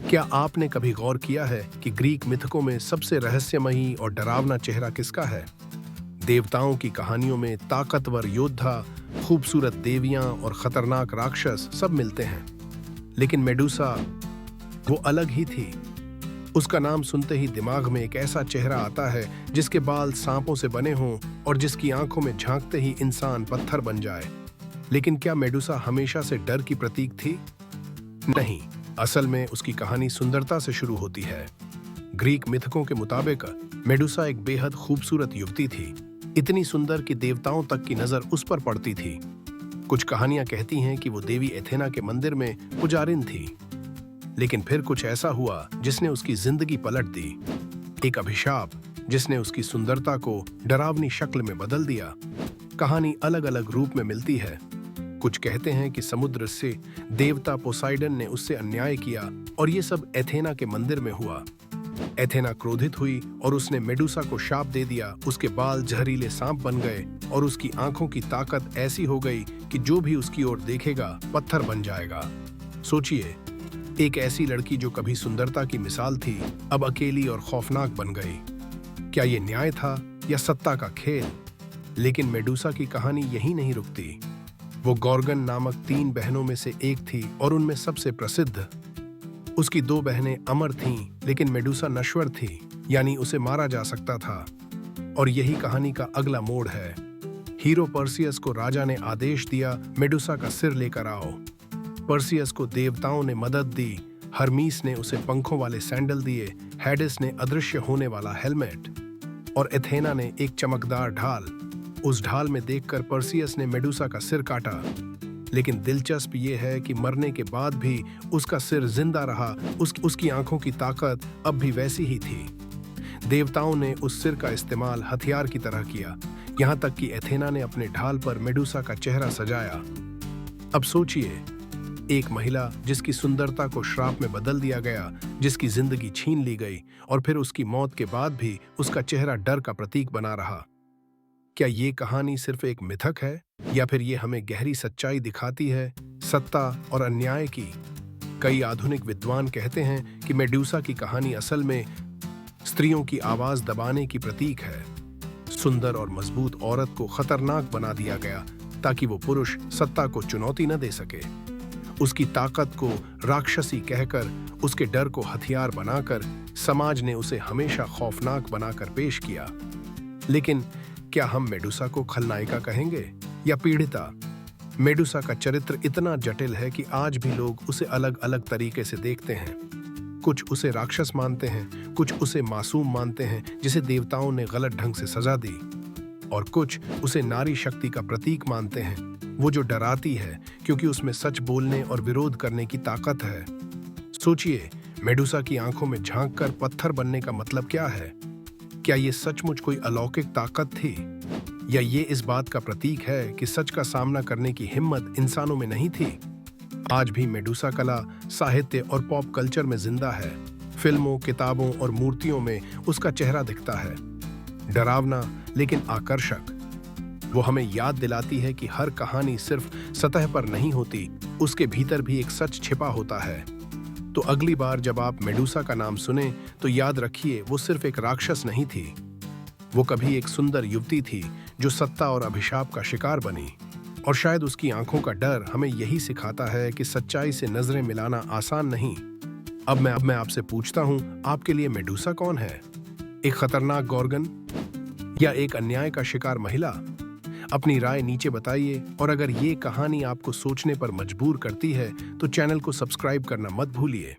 क्या आपने कभी गौर किया है कि ग्रीक मिथकों में सबसे रहस्यमयी और डरावना चेहरा किसका है? देवताओं की कहानियों में ताकतवर योद्धा, खूबसूरत देवियां और खतरनाक राक्षस सब मिलते हैं, लेकिन मेडुसा वो अलग ही थी। उसका नाम सुनते ही दिमाग में एक ऐसा चेहरा आता है जिसके बाल सांपों से बने हों और जिसकी आंखों में झांकते ही इंसान पत्थर बन जाए। लेकिन क्या मेडुसा हमेशा से डर की प्रतीक थी? नहीं, असल में उसकी कहानी सुंदरता से शुरू होती है। ग्रीक मिथकों के मुताबिक मेडुसा एक बेहद खूबसूरत युवती थी, इतनी सुंदर कि देवताओं तक की नजर उस पर पड़ती थी। कुछ कहानियां कहती हैं कि वो देवी एथेना के मंदिर में पुजारिन थी, लेकिन फिर कुछ ऐसा हुआ जिसने उसकी जिंदगी पलट दी। एक अभिशाप जिसने उसकी सुंदरता को डरावनी शक्ल में बदल दिया। कहानी अलग अलग रूप में मिलती है। कुछ कहते हैं कि समुद्र से देवता पोसाइडन ने उससे अन्याय किया और ये सब एथेना के मंदिर में हुआ। एथेना क्रोधित हुई और उसने मेडुसा को शाप दे दिया। उसके बाल जहरीले सांप बन गए और उसकी आंखों की ताकत ऐसी हो गई कि जो भी उसकी ओर देखेगा पत्थर बन जाएगा। सोचिए, एक ऐसी लड़की जो कभी सुंदरता की मिसाल थी, अब अकेली और खौफनाक बन गई। क्या ये न्याय था या सत्ता का खेल? लेकिन मेडुसा की कहानी यही नहीं रुकती। वो गॉर्गन नामक 3 बहनों में से एक थी और उनमें सबसे प्रसिद्ध। उसकी 2 बहनें अमर थीं, लेकिन मेडुसा नश्वर थी, यानी उसे मारा जा सकता था। और यही कहानी का अगला मोड़ है। हीरो पर्सियस को राजा ने आदेश दिया, मेडुसा का सिर लेकर आओ। पर्सियस को देवताओं ने मदद दी। हर्मीस ने उसे पंखों वाले सैंडल दिए, हेडिस ने अदृश्य होने वाला हेलमेट और एथेना ने एक चमकदार ढाल। उस ढाल में देखकर पर्सियस ने मेडुसा का सिर काटा। लेकिन दिलचस्प ये है कि मरने के बाद भी उसका सिर जिंदा रहा। उसकी आंखों की ताकत अब भी वैसी ही थी। देवताओं ने उस सिर का इस्तेमाल हथियार की तरह किया, यहाँ तक कि एथेना ने अपने ढाल पर मेडुसा का चेहरा सजाया। अब सोचिए, एक महिला जिसकी सुंदरता को श्राप में बदल दिया गया, जिसकी जिंदगी छीन ली गई और फिर उसकी मौत के बाद भी उसका चेहरा डर का प्रतीक बना रहा। क्या ये कहानी सिर्फ एक मिथक है या फिर ये हमें गहरी सच्चाई दिखाती है, सत्ता और अन्याय की? कई आधुनिक विद्वान कहते हैं कि मेडुसा की कहानी असल में स्त्रियों की आवाज दबाने की प्रतीक है। सुंदर और मजबूत औरत को खतरनाक बना दिया गया ताकि वो पुरुष सत्ता को चुनौती न दे सके। उसकी ताकत को राक्षसी कहकर, उसके डर को हथियार बनाकर समाज ने उसे हमेशा खौफनाक बनाकर पेश किया। लेकिन क्या हम मेडुसा को खलनायिका कहेंगे या पीड़िता? मेडुसा का चरित्र इतना जटिल है कि आज भी लोग उसे अलग अलग तरीके से देखते हैं। कुछ उसे राक्षस मानते हैं, कुछ उसे मासूम मानते हैं जिसे देवताओं ने गलत ढंग से सजा दी, और कुछ उसे नारी शक्ति का प्रतीक मानते हैं, वो जो डराती है क्योंकि उसमें सच बोलने और विरोध करने की ताकत है। सोचिए, मेडुसा की आंखों में झांककर पत्थर बनने का मतलब क्या है? क्या ये सचमुच कोई अलौकिक ताकत थी, या ये इस बात का प्रतीक है कि सच का सामना करने की हिम्मत इंसानों में नहीं थी? आज भी मेडुसा कला, साहित्य और पॉप कल्चर में जिंदा है। फिल्मों, किताबों और मूर्तियों में उसका चेहरा दिखता है, डरावना लेकिन आकर्षक। वो हमें याद दिलाती है कि हर कहानी सिर्फ सतह पर नहीं होती, उसके भीतर भी एक सच छिपा होता है। तो अगली बार जब आप मेडुसा का नाम सुने तो याद रखिए, वो सिर्फ एक राक्षस नहीं थी। वो कभी एक सुंदर युवती थी जो सत्ता और अभिशाप का शिकार बनी। और शायद उसकी आंखों का डर हमें यही सिखाता है कि सच्चाई से नजरें मिलाना आसान नहीं। अब मैं आपसे पूछता हूँ, आपके लिए मेडुसा कौन है? एक खतरनाक गॉर्गन या एक अन्याय का शिकार महिला? अपनी राय नीचे बताइए, और अगर ये कहानी आपको सोचने पर मजबूर करती है तो चैनल को सब्सक्राइब करना मत भूलिए।